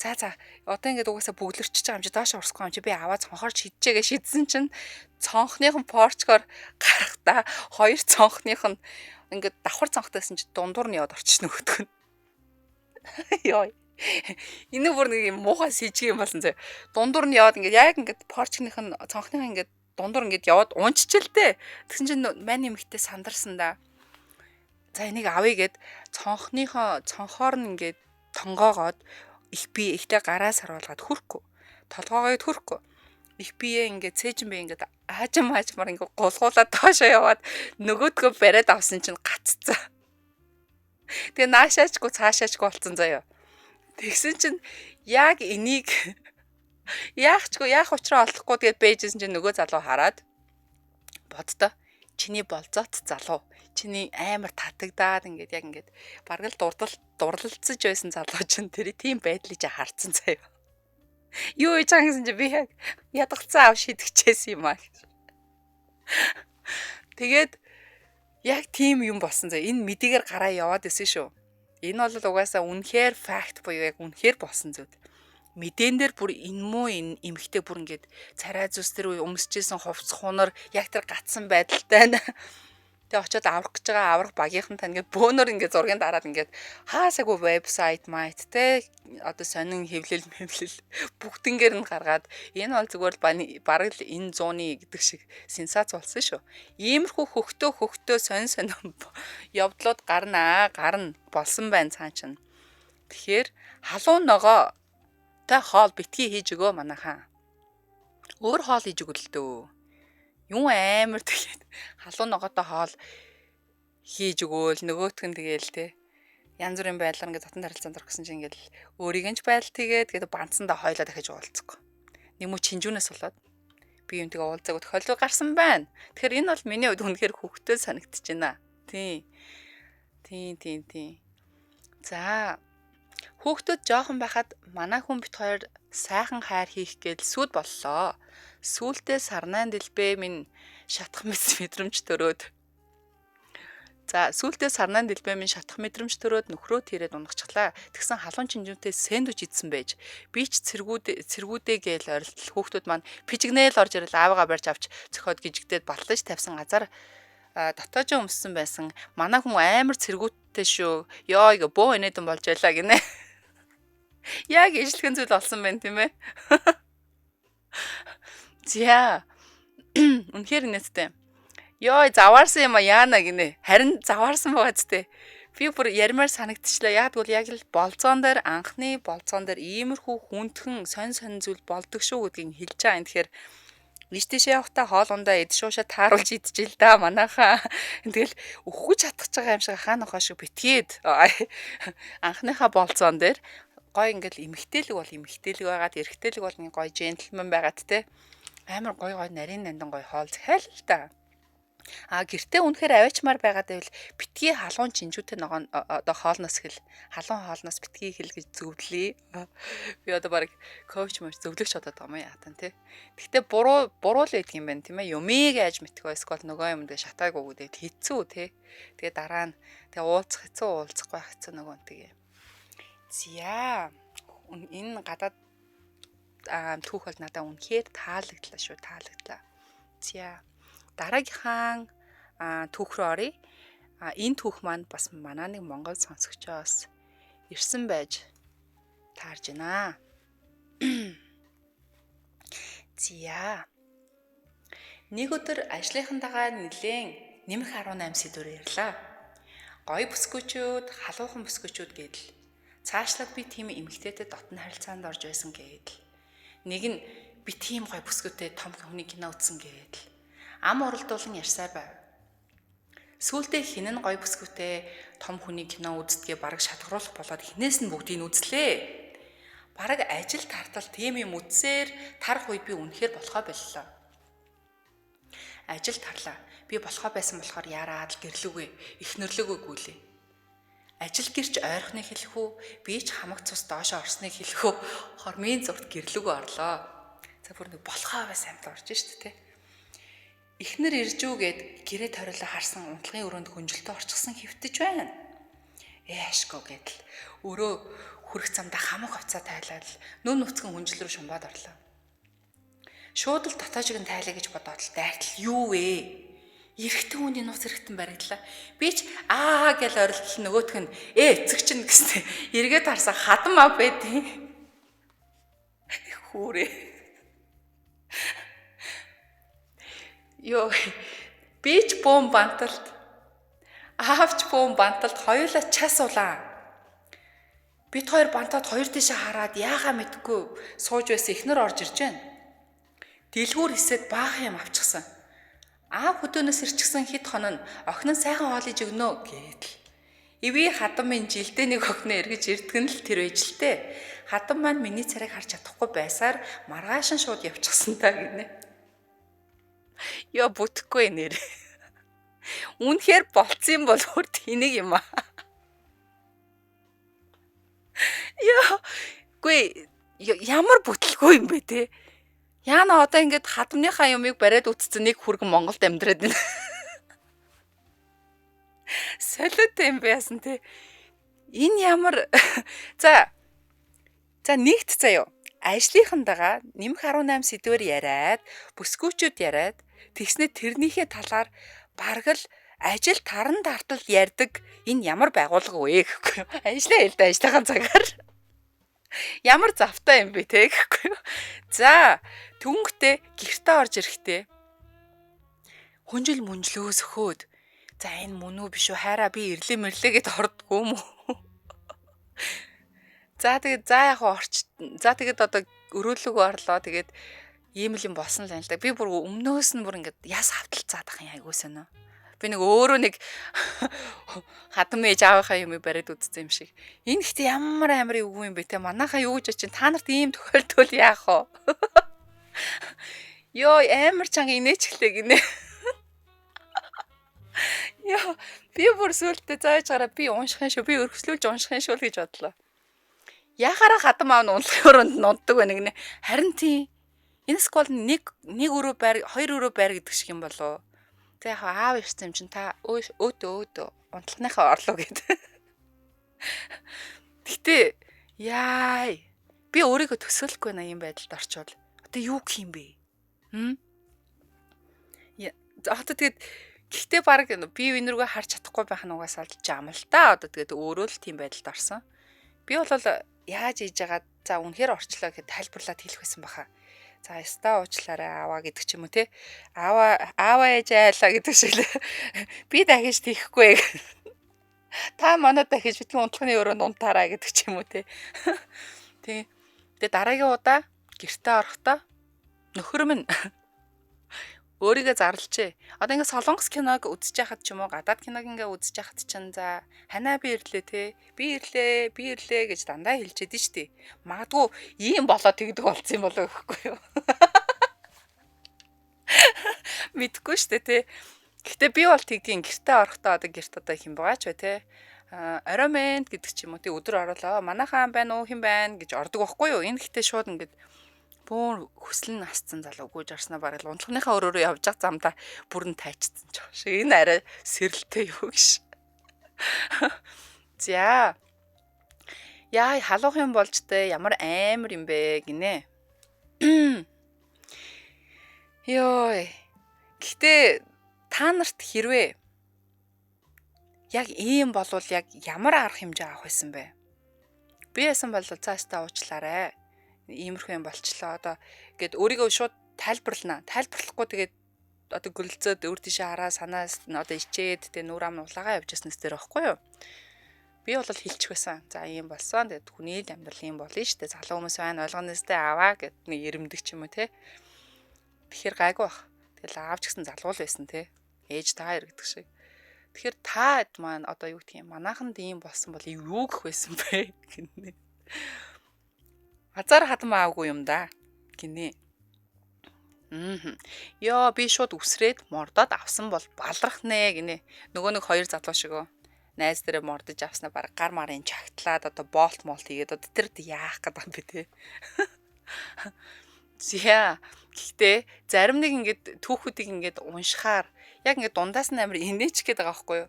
за одоо ингээд угаасаа бүглэрчж байгаа юм чи доош урсахгүй юм чи би аваад цонхоор шидчихээ гэж шидсэн чинь цонхныхан порчкоор гарахдаа хоёр цонхных нь ингээд давхар цонхтойсэн чи дундуур нь яваад орчихно өгдөг нь. Йой. Энэ бүр нэг юм муухай сэжиг юм болсон зөө. Дундуур нь яваад ингээд яг ингээд порчкных нь цонхных ингээд дундуур ингээд яваад унччихлээ. Тэгсэн чинь мань эмэгтэй сандарсан да. За энийг авъя гэд цонхоор нь ингээд тонгоогоод ихтэй гараа саруулгаад хүрхгүй. Толгоогоо хүрхгүй. Их бие ингээд цээжин бие ингээд аажмаар ингээд гулгуулаад доошоо яваад нөгөөдгөө бариад авсан чинь гаццсан. Тэгээ наашаачгүй цаашаачгүй болсон заяа. Тэгсэн чинь яг энийг яах учраа олохгүй тэгээд бэжсэн чинь нөгөө залуу хараад боддоо чиний болзоот залуу чиний амар татагдаад ингээд яг ингээд бараг л дурлалцж байсан залуу чинь тэр тийм байдлыг харцсан заяа. Юу гэж хангасан чи би яг ядгалцсан ав шидэгчээсэн юм аа. Тэгээд яг тийм юм болсон заяа. Энэ мэдээгээр гараа яваад исэн шүү. Энэ бол угаасаа үнэхээр факт буюу яг үнэхээр болсон зүйл. Мэдэн дээр бүр энэ муу энэ эмхтэй бүр ингээд царай зүс тэр үе өмсөжсэн хувцс хунар яг тэр гацсан байдалтай нь. Тэгээ очиод аврах гэж байгаа аврах багийнхан тань ингээд бөөнөр ингээд зургийн дараад ингээд хаасаагүй вебсайт майт те одоо сонин хэвлэл бүгднгээр нь гаргаад энэ бол зүгээр бараг л энэ зууны гэдэг шиг сенсац болсон шүү. Иймэрхүү хөхтөө сонин явдлууд гарна болсон байна цаан чинь. Тэгэхээр халуун ногоо та хоол битгий хийж өгөө манайхаа. Өөр хоол хийж өгөл дөө. Юу амар тэгээд халуун ногоотой хоол хийж өгөөл нөгөөтг нь тэгээл те янз бүрийн байдлаар ингээд татан тарилцаанд орох гэсэн чинь ингээд өөрийг нь ч байдал тэгээд банцсандаа хойлоо дахиж уулзахгүй. Нэг муу чинжүүнээс болоод би юм тэгээ уулзаагүй тохиолдол гарсан байна. Тэгэхээр энэ бол миний хувьд үнэхээр хөвгтөө санагдчихэж байна. Тийм. За хүүхдүүд жоохон байхад манай хүн бит хоёр сайхан хайр хийх гээл сүд боллоо. Сүүлдээ сарнаан дэлбээ минь шатах мэдрэмж төрөөд. За сүүлдээ сарнаан дэлбээ минь шатах мэдрэмж төрөөд нөхрөө тэрээд унагчлаа. Тэгсэн халуун чинжүүнтэй сэндвич идсэн байж. Би ч цэргүүдээ гээл орилтол хүүхдүүд маань пижигнэл орж ирэл аавыгаа барьж авч цохиод гжигдээд балтаж тавьсан газар дотоожоо өмссөн байсан. Манай хүн амар цэргүүд сайтай шүү. Ёо гэ боо энэдэн болж байлаа гинэ. Яг ижлэгэн зүйл болсон байна тийм ээ. За. Үнэхээр нэстэ. Ёо заваарсан юм а яана гинэ. Харин заваарсан байгаа зү. Би бүр ярмаар санагдчихлаа. Яг бол яг л болцоон дээр анхны болцоон дээр иймэрхүү хүндхэн сонь зүйл болдог шүү гэдгийг хэлж байгаа юм. Тэгэхээр виш тийшээ явахта хоолундаа эд шуушаа тааруулж идчихэл да манайхаа. Тэгэл өгөхгүй чадчих байгаа юм шиг хаана хаа шиг битгээд анхныхаа болцоон дээр гой ингээл эмхтээлэг бол эмхтээлэг байгаад эрэгтээлэг бол нэг гой джентльмен байгаад те амар гой нарийн нандан гой хоол захиал л да. Гэртээ үнэхээр аваачмаар байгаад байвал битгий халуун чинжүүтэй ногоон одоо хоолноос хэл халуун хоолноос битгий хэл гэж зөвлөе. Би одоо баг коуч мөр зөвлөгч бодоод байгаа юм яа тань тий. Гэхдээ буруу л байдаг юм байна тийм ээ. Юмыг яаж мэдэх вэ? Эсвэл нөгөө юм дээр шатааг өгөөд хэцүү тий. Тэгээ дараа нь тэгээ уулзах хэцүү уулзахгүй хэцүү нөгөө тэгээ. Зя энэ гадаад түүх бол надад үнэхээр таалагдлаа шүү таалагдлаа. Зя дараагийнхаа түүх рүү оръё. Энэ түүх маань бас манай нэг Монгол сонсогчоос ирсэн байж таарж байна. Зя. Нэг өдөр ажлынхантайгаа нэлээд нэмэх 18 сэдвээр ярьлаа. Гоё бүсгүүчүүд, халуухан бүсгүүчүүд гэдэл. Цаашлаад би тийм эмэгтэйтэй дотн харилцаанд орж байсан гэдэл. Нэг нь би тийм гоё бүсгүүтэй том хүний кино үзсэн гэдэл. Ам уралдуулан ярьсаар байв. Сүүлдээ хинэн гоё бүсгүүтэй том хүний кино үздгээ бараг шатгаруулах болоод хинээс нь бүгдийг үзлээ. Бараг ажил тартал тийм юм үзсээр тарах үед би үнэхээр болохоо боллоо. Ажил тарлаа. Би болохоо байсан болохоор яраад л гэрлүүгээ, ихнөрлөгөө гүйлээ. Ажил гэрч ойрхоныг хэлэх үү, би ч хамаг цус доошоо орсныг хэлэх үү, хормын зүгт гэрлүүгөө орлоо. За бүр нэг болохоо байсан амт орж штэ тэ. Эхнэр ирж үгээд гэрээ ториолоо харсан унтлагын өрөөнд хүнжилтөө орчихсон хэвтэж байна. Ашгүй гэдэл өрөө хүрэх замдаа хамаг хувцас тайлаад нүн нүцгэн хүнжил рүү шумбаад орлоо. Шууд л дотоожиг нь тайлаа гэж бодоод л дайртал юу вэ? Эрэгтэн хүний нууц эрэгтэн баригдлаа. Би ч гэл орилтол нөгөөх нь эцэг чинь гэстэй эргээд харсан хадам ав байдیں۔ Хүүрээ. Йоо би ч бөөм банталд аавч бөөм банталд хоёулаа час улаа. Бид хоёр бантаад хоёр тийшээ хараад яахаа мэдгүй сууж байсан эхнэр орж ирж байна. Дэлгүүр хэсэд баахан юм авчихсан. Аав хөдөөнөөс ирчихсэн хит хонон охин нь сайхан хоолыг өгнө гэдэл. Иви хадамын жилдээ нэг охин эргэж ирдэг нь л тэр ээжлтэй. Хадам маань миний царайг харж чадахгүй байсаар маргааш нь шууд явчихсан та гинэ. Яа бүтэхгүй нэр. Үнэхээр болцсон бол хөр тэнэг юм аа. Яа гүй ямар бүтлгүй юм бэ те. Яна одоо ингэж хадамныхаа юмыг бариад үтцсэн нэг хүргэн Монголд амьдраад байна. Солиотой юм байсан те. Энэ ямар за нэгт заяа. Ажлынхантайгаа нэмэх 18 сэдвээр яриад, бүсгүүчүүд яриад, тэгснэ тэрнийхээ талаар бараг л ажил таран тартал ярьдаг энэ ямар байгууллага вэ гэхгүй юу? Ажлаа хэлдэ ажлынхаа цагаар. Ямар завтай юм бэ те гэхгүй юу? За, түнхтэй гэртээ орж ирэхдээ хүнжил мүнжлөөс өхөөд за энэ мөн үү биш үү хайраа би ирлээ мэрлээ гэд ордгоо юм уу? За тэгээд одоо өрөөлөгөө орлоо тэгээд ийм л юм болсон л юм л да. Би бүр өмнөөс нь бүр ингээд яс хавталцаад ах юм айгуусаа нөө. Би нэг өөрөө нэг хадам ээж аавынхаа юм бариад үзсэн юм шиг. Энэ ихтэй ямар амар үгүй юм бэ те. Манайхаа юу гэж чинь та нарт ийм тохиолдвол яах вэ? Йоо амар чанга инээчлээ гинэ. Йоо би бүр сүултээ зааж гараа би уншихын шүү. Би өргөслүүлж уншихын шүү л гэж бодлоо. Яхаараа хадам аав нь унтлахын өрөөнд нуддаг байна гинэ. Харин тийм. Энэ скол нэг өрөө байр, хоёр өрөө байр гэдэг шиг юм болов. Тэ яг аав ирсэн юм чинь та өөдөө унтлахныхаа орлоо гэд. Гэтэ яай. Би өөрийгөө төсөөлөхгүй байна юм байдалд орчвол. Одоо юу гэх юм бэ? Одоо тэгээд Гэхдээ баг би энэ рүүгээ харж чадахгүй байх нь угаасаа л жам л та. Одоо тэгээд өөрөө л тийм байдалд орсон. Би бол яаж хийж байгаа за үнэхээр орчлоо гэхэд тайлбарлаад хэлэх байсан баха. За яста уучлаарай аваа гэдэг ч юм уу те. Аваа ээж айлаа гэдэг шиг л би дахиж тийхгүй. Та манад дахиж битгий унтлахны өрөөнд унтаараа гэдэг ч юм уу те. Тэг. Тэгээ дараагийн удаа гэртээ орохдоо нөхөр минь өөрийгөө зарлжээ. Одоо ингээд солонгос киног үзэж байхад ч юм уу гадаад киног ингээд үзэж байхад чинь за ханаа би ирлээ те. Би ирлээ гэж дандаа хэлчихэд нь штий. Магадгүй ийм болоод тэгдэг болсон юм болоо гэхгүй юу. Мэдгүй штэ те. Гэхдээ би бол тэгдгийн гэртээ орохдоо одоо гэрт одоо хэм байгаач бай те. Орой мэн гэдэг ч юм уу те өдөр оруулаа манайхан байна уу хэм байна гэж ордог байхгүй юу. Энэ гэхдээ шууд ингээд бүр хүсэл нь асцсан залуу гүйж арснаа бараг унтлахныхаа өрөөрөө явж байгаа замдаа бүрэн тайчсан ч шиг. Энэ арай сэрэлтэй юу гэж. За. Яа халуух юм болж тэ ямар амар юм бэ гинэ. Йой. Гэтэ та нарт хэрвээ яг ийм болвол яг ямар арга хэмжээ авах байсан бэ? Би яасан бол цаастаа уучлаарай. Иймэрхүү юм болчлоо. Одоо гээд өөрийгөө шууд тайлбарлана. Тайлбарлахгүй тэгээд одоо гөрөлцөөд өөр тийшээ хараа санаас одоо ичээд тэ нүр ам улаагаа явж яснаас дээр байхгүй юу? Би бол хэлчих байсан. За ийм болсон. Тэгээд хүний л амьдрал ийм болно шүү дээ. Залуу хүмүүс байна ойлгоноостой аваа гэд нэг ирэмдэг ч юм уу те. Тэгэхээр гайгүй бах. Тэгэл аавч гэсэн залуу л байсан те. Ээж та хоёр гэдэг шиг. Тэгэхээр та маань одоо юу гэх юм манайханд ийм болсон бол юу гэх байсан бэ гинэ. Азар хадам аавгүй юм да гинэ. Ёо би шууд үсрээд мордоод авсан бол балрах нэ гинэ. Нөгөө нэг хоёр залуу шиг өө. Найз дээрээ мордож авснаа баг гар марын чагтлаад одоо болт молт хийгээд одоо тэр яах гэдэг юм бэ те. Зя. Гэхдээ зарим нэг ингээд түүхүүдийг ингээд уншихаар яг ингээд дундаас нь амар инээч гээд байгаа байхгүй юу?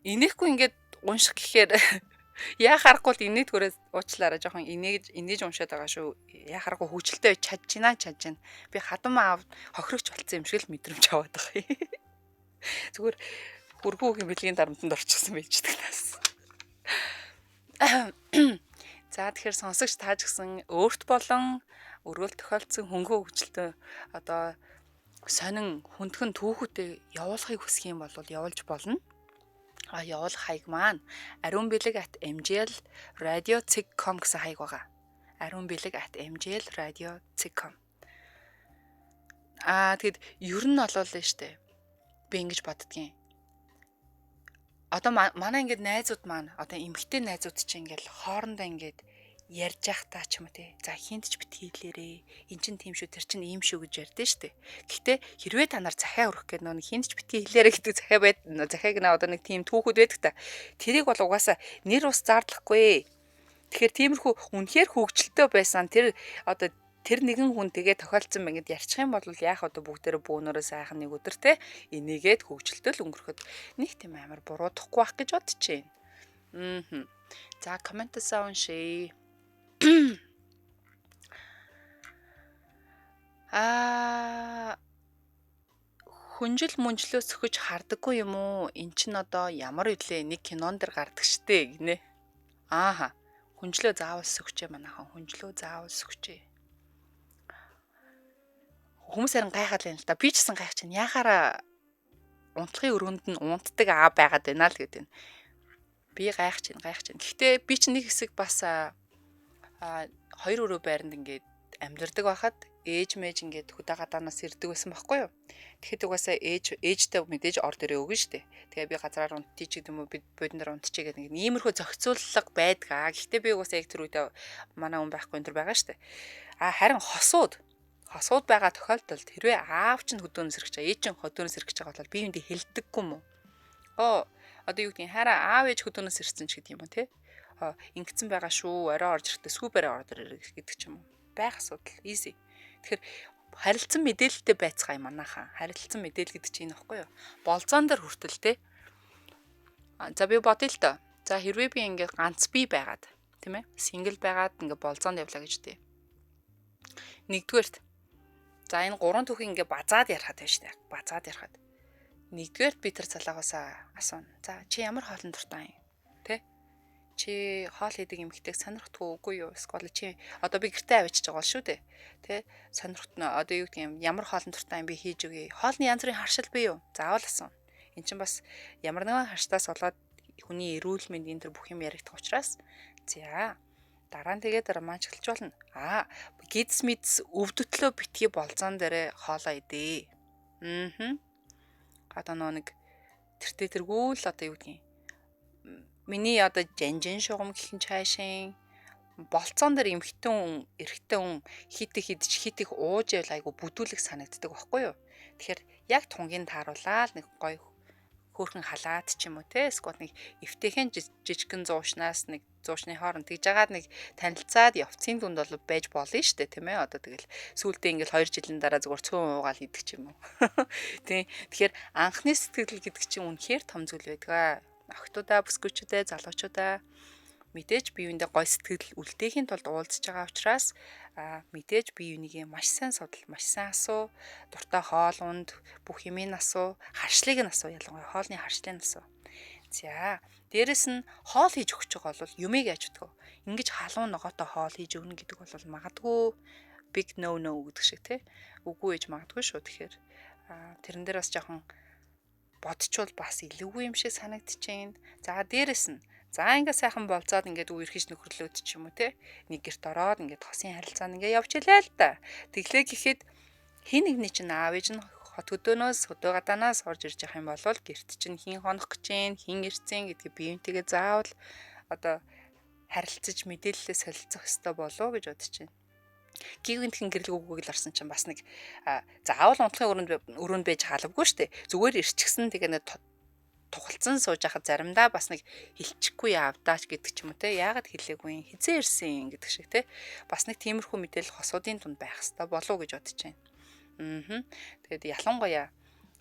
Инээхгүй ингээд унших гэхээр яа харахгүй л инээдгөрөө уучлаарай жоохон инээж уншаад байгаа шүү. Яа харахгүй хөвчлөлтэй чадж байна. Би хадам аав хохирогч болсон юм шиг л мэдрэмж аваад байгаа. Зүгээр хөргөөгийн бэлгийн дарамтанд орчихсон байж дэгнээс. За тэгэхээр сонсогч тааж гисэн өөрт болон өрөөл тохиолдсон хөнгөө хөвчлөлтөө одоо сонин хүндхэн түүхүүтэй явуулахыг хүсэх юм бол явуулж болно. Явуулах хаяг маань Ариун бэлэг @mjlradio.com гэсэн хаяг байгаа. Ариун бэлэг @mjlradio.com. Тэгэд ер нь олвол нь штэ. Би ингэж боддгийн. Одоо манай ингээд найзууд маань одоо эмгтэй найзууд чинь ингээд хоорондоо ингээд ярьж явах та ч юм уу те. За хинт ч бит хийлээрээ. Эн чин тийм шүү, тэр чин ийм шүү гэж ярьдэн штэ. Гэхдээ хэрвээ та нар захиа өрөх гэдэг нэг хинт ч бит хийлээрээ гэдэг захиаг наа одоо нэг тийм түүхүүд байдаг та. Тэрийг бол угаасаа нэр ус заарлахгүй. Тэгэхээр тиймэрхүү үнэхээр хөвгчлөлтөө байсан тэр одоо тэр нэгэн хүн тэгээ тохиолдсон байна гэд ярьчих юм бол яах одоо бүгдээрээ бөөнөрөө сайхан нэг өдөр те энийгээд хөвгчлөлтөө өнгөрөхөд нэг тийм амар буруудахгүй байх гэж бодож байна. За комментасаа уншия. Хүнжил мүнжлөө сөхөж хардаггүй юм уу? Эн чин одоо ямар үлээ нэг кинон дэр гардаг штэ гинэ. Хүнжлөө заавал сөхчээ манайхан. Хүнжлөө заавал сөхчээ. Хүмүүс харин гайхаад байна л да. Би ч гэсэн гайх чинь яхаараа унтлахын өрөөнд нь унтдаг аа байгаад байна л гэдэг. Би гайх чинь. Гэхдээ би ч нэг хэсэг бас хоёр өрөө байранд ингээд амьдардаг байхад ээж мэж ингээд хөдөө гадаанаас ирдэг байсан байхгүй юу. Тэгэхэд угаасаа ээжтэй мэдээж ор дөрөө өгнө штэ. Тэгээ би газраар унтчих ч гэдэг юм уу бид бодноор унтчих гэдэг нэг иймэрхүү зохицуулалт байдаг. Гэхдээ би угаасаа яг тэр үед манай хүн байхгүй энэ төр байгаа штэ. Харин хосууд байгаа тохиолдолд хэрвээ аав чинь хөдөөнөөс сэргэж байгаа, ээж чинь хөдөөнөөс сэргэж байгаа бол би юундээ хэлдэггүй юм уу? Одоо юу гэдгийг хараа аав ээж хөдөөнөөс ирсэн ч гэдэг юм уу те? Ингэсэн байгаа шүү. Орой орж ирэхдээ сүүбэрээ ордор ирэх гэдэг ч юм уу. Байх асуудал easy. Тэгэхээр харилцан мэдээлэлтэй байцгаа юм манайхаа. Харилцан мэдээлэл гэдэг чинь энэ ихгүй юу? Болзоон дээр хүртэл те. За би бодъё л доо. За хэрвээ би ингээд ганц бие байгаад тийм ээ? Сингл байгаад ингээд болзоонд явлаа гэж дээ. Нэгдүгээрт За энэ гурван түүхийг ингээ базаад ярихад байна шүү дээ. Базаад ярихад. Нэгдүгээр би тэр залаагаасаа асууна. За чи ямар хоолны дуртай юм? Тэ? Чи хоол хийдэг эмэгтэйг сонирхдаггүй үгүй юу? Эсвэл чи одоо би гэртээ авчиж байгаа бол шүү дээ. Тэ? Сонирхтно одоо юу гэдэг юм ямар хоолны дуртай юм би хийж өгье. Хоолны янз бүрийн харшил бий юу? Заавал асууна. Эн чинь бас ямар нэгэн харштаас болоод хүний эрүүл мэнд энэ төр бүх юм яригдах учраас за дараа нь тэгээд романчилж болно. Гидс мэдс өвдөтлөө битгий болзон дээрээ хоолоо идэ. Одоо нэг тэргүүл одоо юу гэдгийг миний одоо жанжин шугам гэх юм цаашин болцоон дээр эмхтэн эрэгтэй хүн хит их ууж ял айгу бүдүүлэг санагддаг байхгүй юу. Тэгэхээр яг тунгийн тааруулаад нэг гоё хөөрхөн халаад ч юм уу те эсвэл нэг эвтэйхэн жижигхэн зуушнаас нэг зуушны хооронд тэгж жагаад нэг танилцаад явцын дүнд бол байж болно шүү дээ тийм ээ. Одоо тэгэл сүүлдээ ингээл 2 жилийн дараа зүгээр цөөн уугаал идэх ч юм уу. Тийм. Тэгэхээр анхны сэтгэл гэдэг чинь үнэхээр том зүйл байдаг. Охтуудаа, бүсгүйчүүдээ, залуучуудаа мэдээж бие биендээ гой сэтгэл үлдээхийн тулд уулзж байгаа учраас мэдээж бие бинийгээ маш сайн судал, маш сайн асуу, дуртай хоол унд, бүх юмыг асуу, харшлыг нь асуу, ялангуяа хоолны харшлыг нь асуу. За, дээрэс нь хоол хийж өгч байгаа бол юмыг яаж өгдөг вэ? Ингиж халуун ногоотой хоол хийж өгнө гэдэг бол магадгүй big no гэдэг шиг тий. Үгүй ээж магадгүй шүү. Тэгэхээр тэрэн дээр бас жоохон бодчвол бас илүүгүй юм шиг санагдчихээн. За, дээрэс нь за ингээ сайхан болцоод ингээд үерхэж нөхөрлөөд ч юм уу те нэг герт ороод ингээд хосын харилцаанд ингээ явж илээ л да. Тэглээ гэхэд хин нэгний чинь аав ээж нь хот хөдөөнөөс хөдөө гадаанаас орж ирж явах юм бол герт чинь хин хонох гэж гин хин ирцэн гэдгийг биеинтэйгээ заавал одоо харилцаж мэдээлэлээ солилцох хэрэгтэй болов гэж бодож байна. Гівгэнтхэн гэрэл үгүйг л орсон чинь бас нэг заавал унтлахын өрөөнд байж хаалвгүй штэ. Зүгээр ирчихсэн тэгээ нэг тухалцсан сууж хахад заримдаа бас нэг хилчихгүй явдаач гэдэг ч юм уу те яагаад хэлээгүй хизээ ирсэн гэдэг шиг те бас нэг тиймэрхүү мэдээлэл хосуудын тунд байх хэрэгтэй болов уу гэж бодож байна. Тэгээд ялангуяа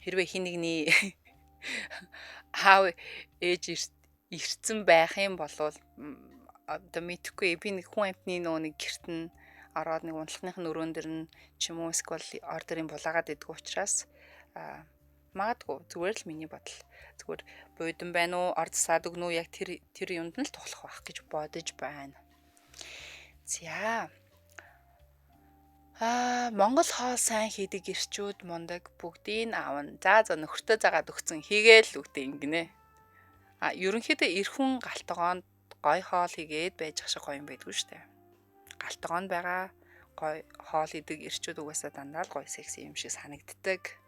хэрвээ хин нэгний аав ээж ирцэн байх юм бол одоо мэдхгүй би нэг хүн амтны нэг герт нь ороод нэг унтлахных нь өрөөн дэр нь ч юм уу эсвэл ордерын булаагаад идэх учраас магадгүй зүгээр л миний бодол. Зүгээр буудан байна уу, орд саад өгнө үү яг тэр юунд нь л тухлах байх гэж бодож байна. За. Монгол хоол сайн хийдэг ирчүүд мундаг бүгдийг аавна. За нөхөртөө загаад өгцөн хийгээл үгтэй ингэнэ. Ерөнхийдөө эр хүн галтгоонд гой хоол хийгээд байж ах шиг гоё юм байдгүй штэ. Галтгоонд байгаа гой хоол хийдэг ирчүүд угаасаа дандаа л гоё секси юм шиг санагддаг.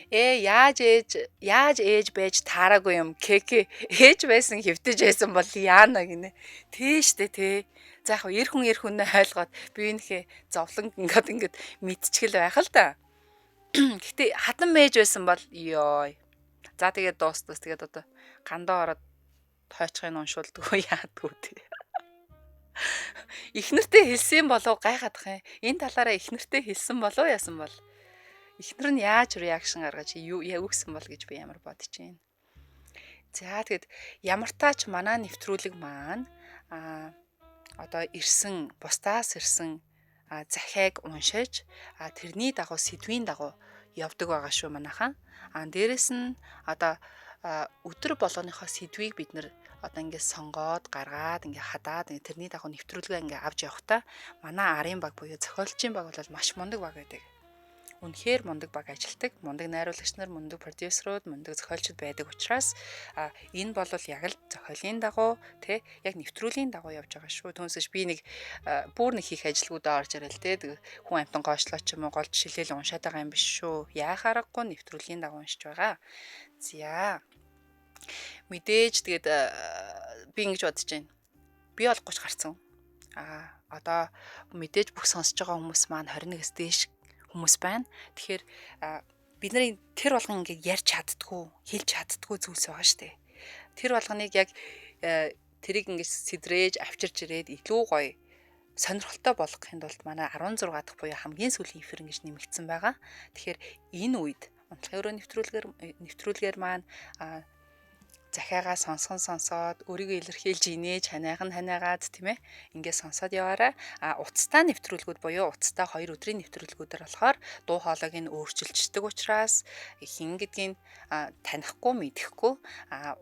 Яаж ээж байж таараагүй юм кеке ээж байсан хэвтэж байсан бол яана гинэ тийштэй тий за яг эр хүнээ ойлгоод биенийхээ зовлон ингээд мэдчихэл байх л да. Гэтэ хатан ээж байсан бол ёо за тэгээд дуус тэгээд одоо гандаа ороод тойчхын уншуулдаггүй яадгүй тий. Эхнэртэй хэлсэн болов гайхадах юм. Энэ талаараа эхнэртэй хэлсэн болов яасан бол эхнэр нь яаж реакшн гаргаж юу гэсэн бол гэж би ямар бодож байна. За тэгэд ямар таач манай нэвтрүүлэг маань одоо ирсэн бусдаас ирсэн захиаг уншиж тэрний дагуу сэдвийн дагуу явдаг байгаа шүү манайхан. Дээрэс нь одоо өдөр болгоныхоо сэдвийг бид нэр одоо ингээд сонгоод гаргаад ингээд хадаад тэрний дагуу нэвтрүүлгээ ингээд авч явахдаа манай арын баг буюу зохиолчийн баг бол маш мундаг баг байдаг. Үнэхээр мундаг баг ажилтдаг, мундаг найруулагч нар, мундаг продюсерууд, мундаг зохиолчид байдаг учраас энэ бол яг л зохиолын дагуу тий яг нэвтрүүлгийн дагуу явж байгаа шүү. Түүнээс би нэг бүр нэг хийх ажилгуудаа орж ирэл тий хүн амтан гоошлоо ч юм уу гол жишээлэл уншаад байгаа юм биш шүү. Яах аргагүй нэвтрүүлгийн дагуу уншиж байгаа. За мэдээж тэгээд би ингэж бодож байна. Би бол 30 гарсан. Одоо мэдээж бүх сонсож байгаа хүмүүс маань 21-с дээш хүмүүс байна. Тэгэхээр бидний тэр болгон ингээд ярьж чаддгүй, хэлж чаддгүй зүйлс байгаа шүү дээ. Тэр болгоныг яг тэрийг ингээд сэдрээж, авчирч ирээд илүү гоё сонирхолтой болгохын тулд манай 16 дахь буюу хамгийн сүүлийн эфир ингэж нэмэгдсэн байгаа. Тэгэхээр энэ үед унтлахын өрөө нэвтрүүлгээр маань захиагаа сонсоод өөрийгөө илэрхийлж инээж ханаагаад тийм ээ ингээд сонсоод яваарай. Утастай нэвтрүүлгүүд буюу утастай 2 өдрийн нэвтрүүлгүүдээр болохоор дуу хоолойг нь өөрчилждэг учраас хин гэдгийг танихгүй мэдэхгүй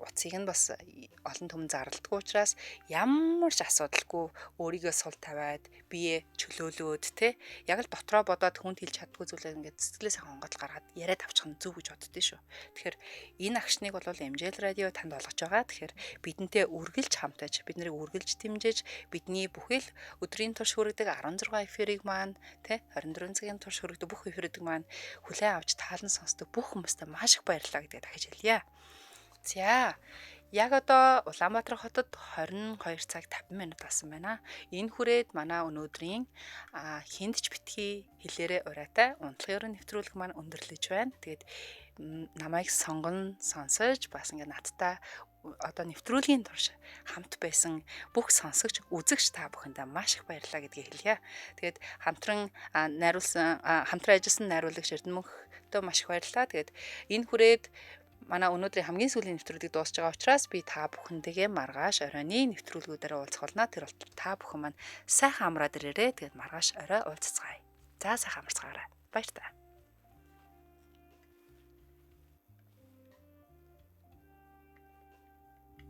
утсыг нь бас олон түмэн зардалдаггүй учраас ямар ч асуудалгүй өөрийгөө сул тавиад бие чөлөөлөөд те яг л дотроо бодоод хүнд хэлж чаддгүй зүйлээ ингээд сэтгэлээс хонгоод гаргаад яриад авчих нь зөв гэж боддөө шүү. Тэгэхээр энэ агшныг бол MJL радио танд олгож байгаа. Тэгэхээр бидэнтэй үргэлж хамтаж, бид нарыг үргэлж дэмжиж, бидний бүхэл өдрийн турш хүргэдэг 16 эфирийг маань тэ 24 цагийн турш хүргэдэг бүх эфирүүдийг маань хүлээн авч таалан сонсдог бүх хүмүүстээ маш их баярлалаа гэдгийг дахиж хэлье. За яг одоо Улаанбаатар хотод 22 цаг 50 минут болсон байна. Энэ хүрээд манай өнөөдрийн хиндж битгий хэлээрээ ураатай унтлагын нэвтрүүлэг маань өндөрлөж байна. Тэгээд намайг сонсож бас ингээд надтай одоо нэвтрүүлгийн турш хамт байсан бүх сонсогч үзэгч та бүхэндээ маш их баярлалаа гэдгийг хэлье. Тэгээд хамтран ажилласан найруулагч Эрдэнэмөнхтэй маш их баярлалаа. Тэгээд энэ хүрээд манай өнөөдрийн хамгийн сүүлийн нэвтрүүлгийг дуусж байгаа учраас би та бүхэндээ маргааш оройны нэвтрүүлгүүдээр уулзах болно. Тэр бол та бүхэн маань сайхан амраад ирээрээ. Тэгээд маргааш орой уулзцгаая. За сайхан амарцгаарай. Баяр та.